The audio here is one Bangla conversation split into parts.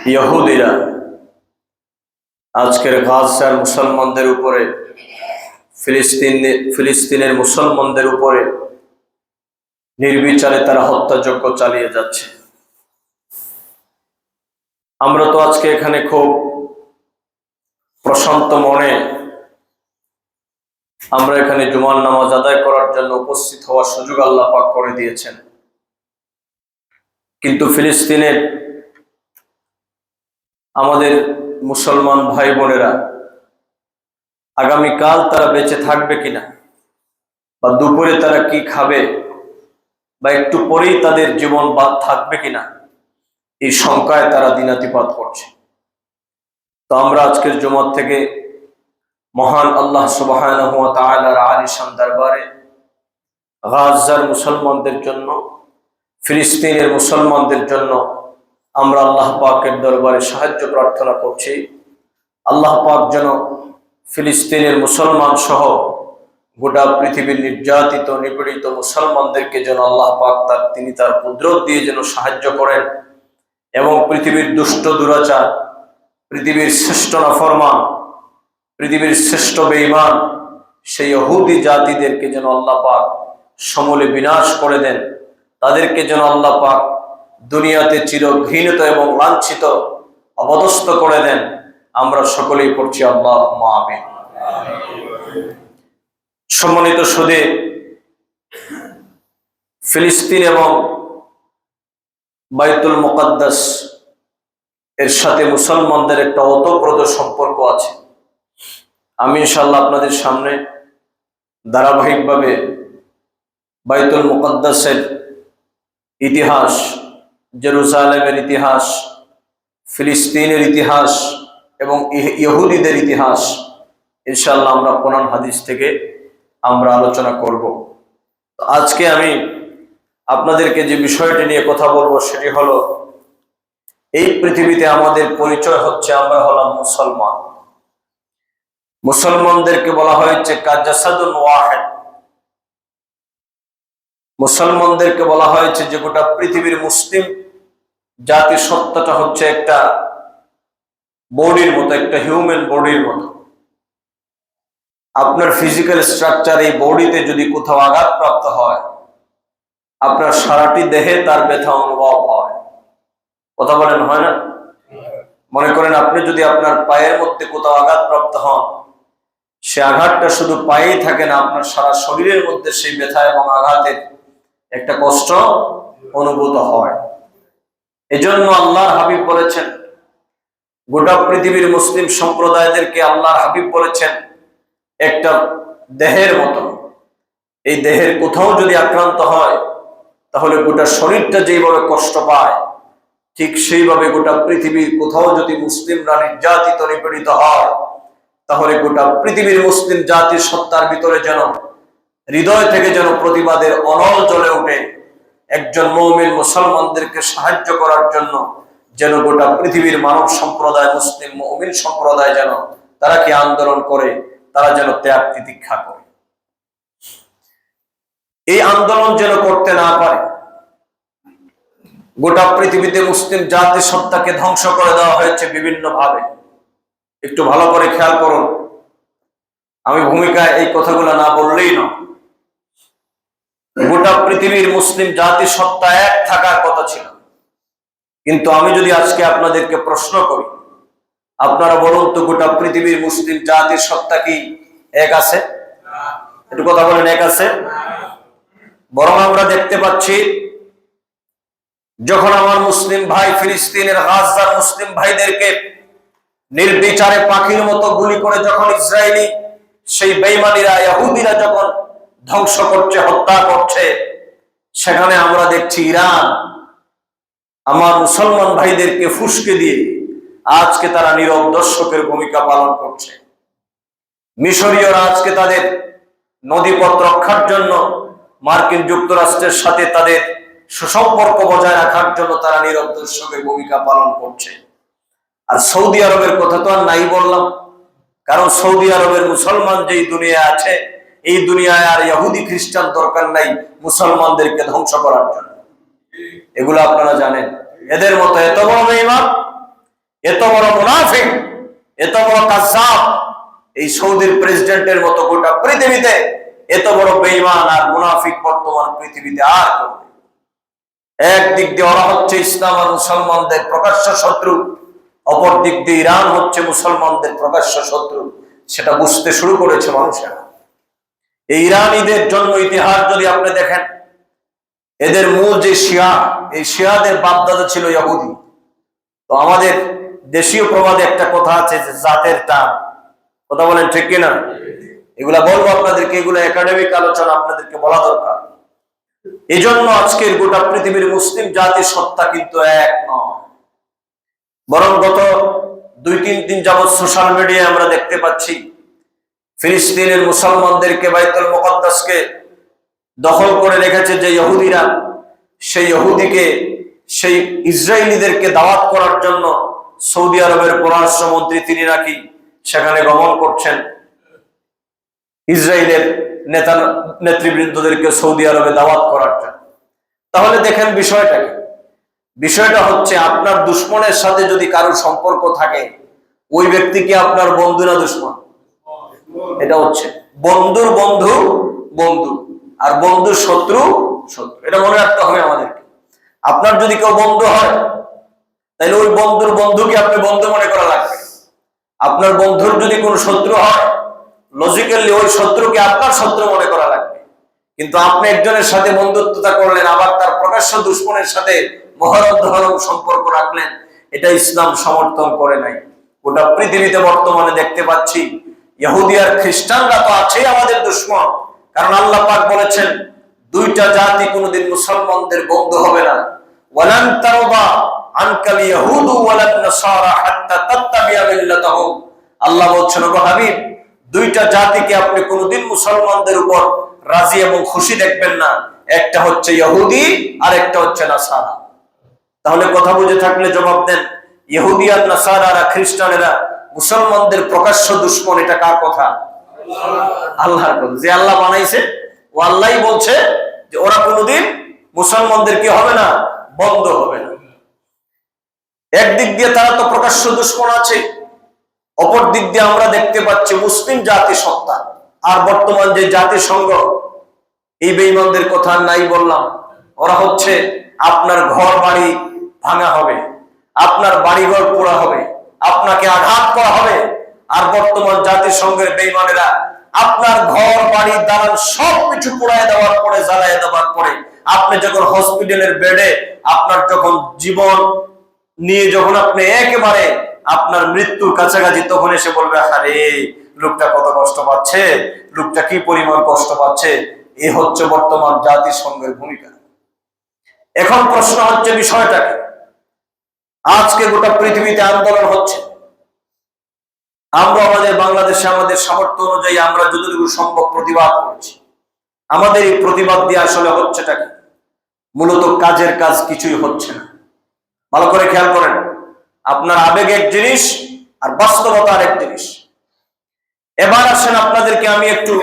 ইহুদিরা আজকের গাজার মুসলমানদের উপরে, ফিলিস্তিনের মুসলমানদের উপরে নির্বিচারে তারা হত্যাযজ্ঞ চালিয়ে যাচ্ছে। আমরা তো আজকে এখানে খুব প্রশান্ত মনে আমরা এখানে জুমার নামাজ আদায় করার জন্য উপস্থিত হওয়ার সুযোগ আল্লাহ পাক করে দিয়েছেন। কিন্তু ফিলিস্তিনের আমাদের মুসলমান ভাই বোনেরা আগামীকাল তারা বেঁচে থাকবে কিনা, বা দুপুরে তারা কি খাবে, বা একটু পরেই তাদের জীবন বাদ থাকবে কিনা, এই শঙ্কায় তারা দিনাতিপাত করছে। তো আমরা আজকের জুমার থেকে মহান আল্লাহ সুবহানাহু ওয়া তাআলার আলিশান দরবারে গাজার মুসলমানদের জন্য, ফিলিস্তিনের মুসলমানদের জন্য আমরা আল্লাহ পাকের দরবারে সাহায্য প্রার্থনা করছি। আল্লাহ পাক যেন ফিলিস্তিনের মুসলমান সহ গোটা পৃথিবীর নির্যাতিত নিপীড়িত মুসলমানদেরকে যেন আল্লাহ পাক তিনি তার কুদরত দিয়ে যেন সাহায্য করেন, এবং পৃথিবীর দুষ্ট দুরাচার, পৃথিবীর শ্রেষ্ঠ নাফরমান, পৃথিবীর শ্রেষ্ঠ বেঈমান সেই ইহুদি জাতিদেরকে যেন আল্লাহ পাক সমূলে বিনাশ করে দেন। তাদেরকে যেন আল্লাহ পাক দুনিয়াতে চির ঘৃণিত এবং লাঞ্ছিত অপদস্থ করে দেন। আমরা সকলেই পড়ছি আল্লাহুম্মা আমিন। সম্মানিত সুধী, ফিলিস্তিন এবং বাইতুল মুকাদ্দাস এর সাথে মুসলমানদের একটা ওতপ্রোত সম্পর্ক আছে। আমি ইনশাআল্লাহ আপনাদের সামনে ধারাবাহিকভাবে বাইতুল মুকাদ্দাসের ইতিহাস, জেরুজালেমের ইতিহাস, ফিলিস্তিনের ইতিহাস এবং ইহুদিদের ইতিহাস ইনশাআল্লাহ আমরা কোরআন হাদিস থেকে আমরা আলোচনা করব। আজকে আমি আপনাদেরকে যে বিষয়টি নিয়ে কথা বলবো সেটি হলো, এই পৃথিবীতে আমাদের পরিচয় হচ্ছে আমরা হলাম মুসলমান। মুসলমানদেরকে বলা হয়েছে কাজাসাদুন ওয়াহিদ। মুসলমানদেরকে বলা হয়েছে যে গোটা পৃথিবীর মুসলিম জাতি সত্তাটা হচ্ছে একটা বডির মতো, একটা হিউম্যান বডির মতো। আপনার ফিজিক্যাল স্ট্রাকচার, এই বডিতে যদি কোথাও আঘাতপ্রাপ্ত হয়, আপনার সারাটি দেহে তার ব্যথা অনুভব হয়। কথা বলেন, হয় না? মনে করেন আপনি যদি আপনার পায়ের মধ্যে কোথাও আঘাতপ্রাপ্ত হন, সে আঘাতটা শুধু পায়েই থাকে না, আপনার সারা শরীরের মধ্যে সেই ব্যথা এবং আঘাতের একটা কষ্ট অনুভূত হয়। এজন্য আল্লাহর হাবিব বলেছেন, গোটা পৃথিবীর মুসলিম সম্প্রদায়দেরকে আল্লাহর হাবিব বলেছেন একটা দেহের মতো। এই দেহের কোথাও যদি আক্রান্ত হয় তাহলে গোটা শরীরটা যেইভাবে কষ্ট পায়, ঠিক সেইভাবে গোটা পৃথিবীর কোথাও যদি মুসলিমরা নির্যাতিত নিপীড়িত হয় তাহলে গোটা পৃথিবীর মুসলিম জাতির সত্তার ভিতরে যেন হৃদয় থেকে যেন প্রতিবাদের অনল জ্বলে ওঠে। একজন মুমিন মুসলমানদেরকে সাহায্য করার জন্য যেন গোটা পৃথিবীর মানব সম্প্রদায়, মুসলিম মুমিন সম্প্রদায় যেন তারা কি আন্দোলন করে, তারা যেন ত্যাগ তিতিক্ষা করে। এই আন্দোলন যেন করতে না পারে। গোটা পৃথিবীতে মুসলিম জাতি সত্তাকে ধ্বংস করে দেওয়া হয়েছে বিভিন্ন ভাবে। একটু ভালো করে খেয়াল করুন, আমি ভূমিকায় এই কথাগুলো না বললেই না। গোটা পৃথিবীর মুসলিম জাতি সত্তা এক থাকার কথা ছিল, কিন্তু আমি যদি আজকে আপনাদেরকে প্রশ্ন করি, আপনারা বলুন তো গোটা পৃথিবীর মুসলিম জাতির সত্তা কি এক আছে? একটু কথা বলেন, এক আছে? বরং আমরা দেখতে পাচ্ছি যখন আমার মুসলিম ভাই ফিলিস্তিনের গাজার মুসলিম ভাইদেরকে নির্বিচারে পাখির মতো গুলি করে যখন ইসরায়েলি সেই বেঈমানিরা, ইহুদিরা যখন ধ্বংস করছে, হত্যা করছে, সেখানে আমরা দেখছি ইরান আমার মুসলমান ভাইদেরকে ফুসকে দিয়ে আজকে তারা নীরব দর্শকের ভূমিকা পালন করছে। মিশরীয়রা আজকে তাদের নদীপথ রক্ষার জন্য মার্কিন যুক্তরাষ্ট্রের সাথে তাদের সুসম্পর্ক বজায় রাখার জন্য তারা নীরব দর্শকের ভূমিকা পালন করছে। আর সৌদি আরবের কথা তো আর নাই বললাম, কারণ সৌদি আরবের মুসলমান যেই দুনিয়া আছে, এই দুনিয়ায় আর ইহুদি খ্রিস্টান দরকার নাই মুসলমানদেরকে ধ্বংস করার জন্য। এগুলো আপনারা জানেন। এদের মতো এত বড় বেঈমান এত বড় মুনাফিক, এত বড় কাযযাব এই সৌদির প্রেসিডেন্টের মতো গোটা পৃথিবীতে এত বড় বেঈমান আর মুনাফিক বর্তমান পৃথিবীতে আর কেউ নেই। একদিক দিয়ে ওরা হচ্ছে ইসলাম আর মুসলমানদের প্রকাশ্য শত্রু, অপর দিক দিয়ে ইরান হচ্ছে মুসলমানদের প্রকাশ্য শত্রু। সেটা বুঝতে শুরু করেছে মানুষেরা। এই ইরানিদের জন্ম ইতিহাস যদি আপনি দেখেন, এদের মূল যে শিয়া, এই শিয়াদের বাপদাদা ছিল ইহুদি। তো আমাদের দেশীয় প্রবাদে একটা কথা আছে যে জাতের টান, কথা বলেন ঠিক কিনা? এগুলা বলবো আপনাদেরকে, এগুলো একাডেমিক আলোচনা আপনাদেরকে বলা দরকার। এই জন্য আজকের গোটা পৃথিবীর মুসলিম জাতির সত্তা কিন্তু এক নয়, বরং গত 2-3 দিন যাবৎ সোশ্যাল মিডিয়ায় আমরা দেখতে পাচ্ছি ফিলিস্তিনের মুসলমানদেরকে, বাইতুল মুকাদ্দাসকে দখল করে রেখেছে যে ইহুদিরা, সেই ইহুদিকে, সেই ইসরায়েলিদেরকে দাওয়াত করার জন্য সৌদি আরবের পররাষ্ট্রমন্ত্রী তিনি নাকি সেখানে গমন করছেন, ইসরায়েলের নেতা নেতৃবৃন্দদেরকে সৌদি আরবে দাওয়াত করার জন্য। তাহলে দেখেন বিষয়টা কি? বিষয়টা হচ্ছে আপনার দুশ্মনের সাথে যদি কারোর সম্পর্ক থাকে, ওই ব্যক্তি কি আপনার বন্ধু না দুশ্মন? এটা হচ্ছে বন্ধুর বন্ধু বন্ধু, আর বন্ধুর শত্রু শত্রু। এটা মনে রাখতে হবে আমাদেরকে। আপনার যদি কেউ বন্ধু হয়, তাহলে ওই বন্ধুর বন্ধুকে আপনি বন্ধু মনে করা লাগবে। আপনার বন্ধুর যদি কোনো শত্রু হয়, লজিক্যালি ওই শত্রুকে আপনার শত্রু মনে করা লাগবে। কিন্তু আপনি একজনের সাথে বন্ধুত্বতা করলেন, আবার তার প্রকাশ্য দুশ্মনের সাথে মহরম ধরম সম্পর্ক রাখলেন, এটা ইসলাম সমর্থন করে নাই। গোটা পৃথিবীতে বর্তমানে দেখতে পাচ্ছি ইহুদি আর খ্রিস্টানরা তো আছেই আমাদের দুশ্মন। কারণ আল্লাহ পাক বলেছেন দুইটা জাতি কোনোদিন মুসলমানদের বন্ধু হবে না। ওয়ালান তারবা আনকাল ইয়াহুদু ওয়ালান নাসারা হাত্তা তাত্তাবিয়া মিল্লাতাহুম। আল্লাহ বলছেন, ওগো হাবিব, দুইটা জাতিকে আপনি কোনোদিন মুসলমানদের উপর রাজি এবং খুশি দেখবেন না। একটা হচ্ছে ইহুদি আর একটা হচ্ছে নাসারা। তাহলে কথা বুঝে থাকলে জবাব দেন, ইহুদি আর নাসারারা, খ্রিস্টানেরা মুসলমানদের প্রকাশ্য দুশ্মন। এটা কার কথা? আল্লাহর কথা। যে আল্লাহ বানাইছে ও আল্লাহই বলছে যে ওরা কোনোদিন মুসলমানদের কি হবে না, বন্ধ হবে না। একদিক দিয়ে তারা তো প্রকাশ্য দুশ্মন আছে, অপর দিক দিয়ে আমরা দেখতে পাচ্ছি মুসলিম জাতিসত্তা আর বর্তমান যে জাতিসংঘ, এই বেঈমানদের কথা নাই বললাম। ওরা হচ্ছে আপনার ঘর বাড়ি ভাঙা হবে, আপনার বাড়িঘর পোড়া হবে, আপনাকে আঘাত করা হবে। আর বর্তমান জাতিসংঘের বেঈমানেরা আপনার ঘর বাড়ি দালান সবকিছু পোড়ায় দেওয়ার পরে, জ্বালায় দেওয়ার পরে, আপনি যখন হসপিটালের বেডে আপনার যখন জীবন নিয়ে যখন আপনি একেবারে আপনার মৃত্যুর কাছাকাছি, তখন এসে বলবে, আরে লোকটা কত কষ্ট পাচ্ছে, লোকটা কি পরিমাণ কষ্ট পাচ্ছে। এই হচ্ছে বর্তমান জাতিসংঘের ভূমিকা। এখন প্রশ্ন হচ্ছে বিষয়টা কি? আজকে গোটা পৃথিবীতে আন্দোলন হচ্ছে, আমরা আমাদের বাংলাদেশে আমাদের সামর্থ্য অনুযায়ী আমরা যতটুকু সম্ভব প্রতিবাদ করেছি। আমাদের এই প্রতিবাদ দিয়ে আসলে হচ্ছেটা কি? মূলত কাজের কাজ কিছুই হচ্ছে না। ভালো করে খেয়াল করেন, আপনার আবেগ এক জিনিস আর বাস্তবতা আরেক জিনিস। এবার আসেন আপনাদেরকে আমি একটু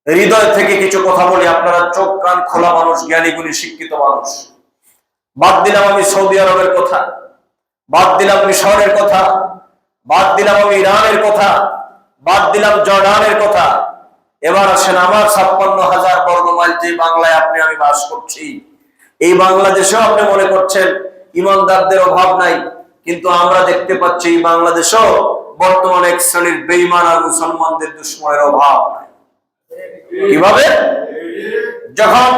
হৃদয় থেকে কিছু কথা বলি। আপনারা চোখ কান খোলা মানুষ, জ্ঞানী গুণী শিক্ষিত মানুষ। বাদ দিলাম আমি সৌদি আরবের কথা, বাদ দিলাম মিশরের কথা, বাদ দিলাম আমি ইরানের কথা, বাদ দিলাম জর্ডানের কথা। এবার আসেন আমার 56,000 বর্গ মাইল যে বাংলায় আপনি আমি বাস করছি, এই বাংলাদেশেও আপনি মনে করছেন ইমানদারদের অভাব নাই, কিন্তু আমরা দেখতে পাচ্ছি এই বাংলাদেশেও বর্তমানে এক শ্রেণীর বেঈমান আর মুসলমানদের দুশ্মনের অভাব নাই। কিভাবে? যখন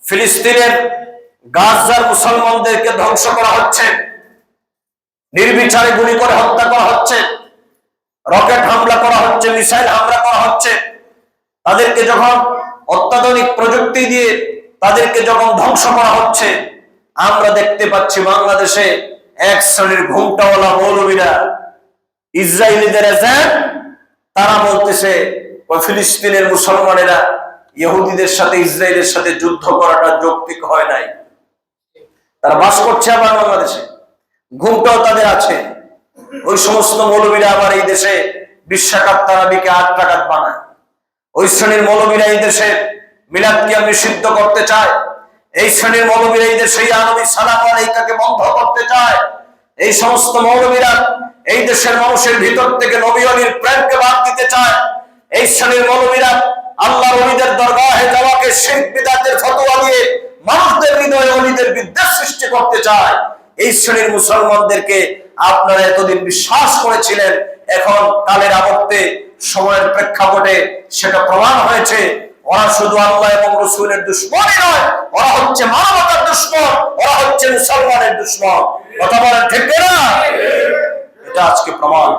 ফিলিস্তিনের গাজার মুসলমানদেরকে ধ্বংস করা হচ্ছে, নির্বিচারে গুলি করে হত্যা করা হচ্ছে, রকেট হামলা করা হচ্ছে, মিসাইল হামলা করা হচ্ছে, তাদেরকে যখন অত্যাধুনিক প্রযুক্তি দিয়ে তাদেরকে যখন ধ্বংস করা হচ্ছে, আমরা দেখতে পাচ্ছি বাংলাদেশে এক শ্রেণীর ঘুমটাওয়ালা মৌলবীরা, ইসরায়েলিদের এজেন্ট, তারা বলতেছে ফিলিস্তিনের মুসলমানেরা ইহুদিদের সাথে, ইসরায়েলের সাথে যুদ্ধ করাটা যৌক্তিক হয় নাই। তারা বাস করছে আবার বাংলাদেশে, ঘুমটাও তাদের আছে। ওই সমস্ত মৌলবীরা আবার এই দেশে বিশ্বাকাত তারাবিকে 8 রাকাত বানায়। ওই শ্রেণীর মৌলবীরা এই দেশে মিলাদকে নিষিদ্ধ করতে চায়। এই শ্রেণীর মৌলবীরা এই দেশে ইয়া নবী সালাম আলাইকাকে বন্ধ করতে চায়। এই সমস্ত মৌলবীরা এই দেশের মানুষের ভিতর থেকে নবী ওলির প্রেমকে বাদ দিতে চায়। এই শ্রেণীর মৌলবীরা আল্লাহর ওলিদের দরগাহে যাওয়াকে শিরক বিদআতের ফতোয়া দিয়ে মানুষদের হৃদয়ে ওলিদের বিদ্বেষ সৃষ্টি করতে চায়। এই শ্রেণীর মুসলমানদেরকে আপনারা এতদিন বিশ্বাস করেছিলেন, এখন কালের আবর্তে সময়ের প্রেক্ষাপটে সেটা প্রমাণ হয়েছে ওরা শুধু আল্লাহ এবং রাসূলের দুশমনই নয়, ওরা হচ্ছে মানবতার দুশমন, ওরা হচ্ছে মুসলমানের দুশমন। কথা বলেন ঠিক না? এটা আজকে প্রমাণ।